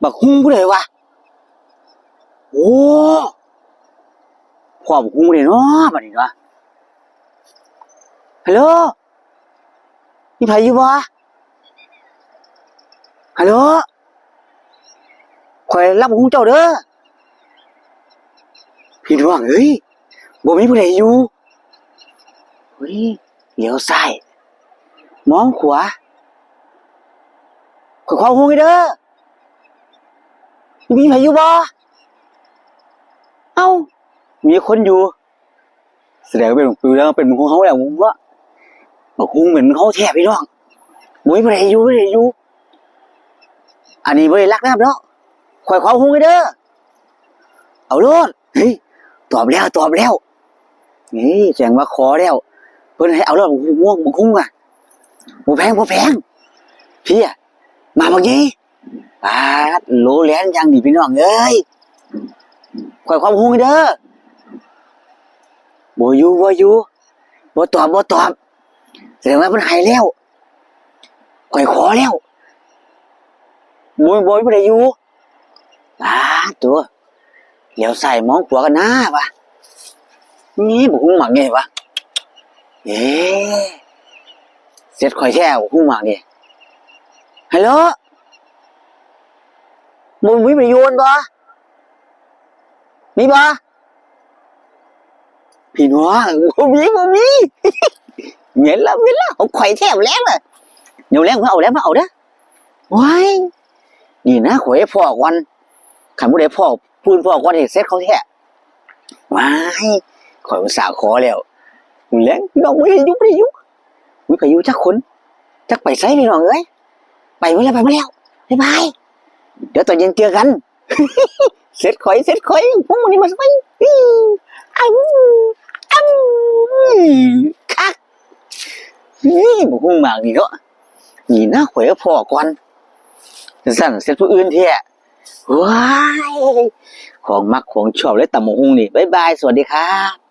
บักฮุ้งผู้ใดวะโอ้พ่อบักฮุ้งเลยเนาะบัดนี้เนาะฮัลโหลมีไผอยู่บ่ฮัลโหลข่อยรับบักฮุ้งเจ้าเด้อพี่น้องเอ้ยบ่มีผู้ใดอยู่เฮ้ยเลี้ยวซ้ายมองขวาข่อยขอบักฮุ้งให้เด้อมีไผอยู่บ่เอ้ามีคนอยู่แสดงว่าเป็นของแล้วเป็นของเขาแล้วผมว่าบอกฮุ้งเหมือนเขาแทบพี่น้องบ่มีผู้ใดอยู่อันนี้บ่ได้รักนะครับเนาะข่อยขอฮุ้งให้เด้อเอาโลดเฮ้ยตอบแล้วนี่แสดงว่าขอแล้วเพิ่นให้เอาโลดม่วงบักฮุ้งอ่ะบ่แพงพี่อ่ะมาบักนี้ปาดโลแลนยังนี่พี่น้องเอ้ยข่อยขอฮุ้งให้เด้อบ่อยู่บ่ตอบแสดงว่าเพิ่นให้แล้วข่อยขอแล้วบ่มีผู้ใดอยู่ตัวเลี้ยวซ้ายมองขวากันนะวะนี่บ่ฮู้มักไงวะเอ๊ะเสร็จข่อยแท้บ่ฮู้มักนี่ฮัลโหลบ่มีประโยชน์บ่มีบ่พี่น้องบ่มีเหม็นแล้วเอาข่อยแท้แล้วล่ะเดี๋ยวแล้วมาเอาเด้อว้ายนี่นะข่อยให้พ่อก่อนคันบ่ได้พ่อพูนพ่อก่อนให้เสร็จเขาแท้ว้ายข่อยอุตส่าห์ขอแล้วอยู่แล้วพี่น้องบ่ได้อยู่มีใครอยู่จักคนจักไปไสพี่น้องเอ้ยไปมาแล้วบ๊ายบายเดี๋ยวตอนเย็นเจอกันเสร็จข่อยพวกมันนี่มาซอยอ้าวคักนี่บ่ฮู้มากนี่เนาะนี่นะข่อยให้พ่อก่อนสั่นเสร็จผู้อื่นแท้ว้ายของมักของชอบเลยตำบักหุ่งนี่บ๊ายบายสวัสดีครับ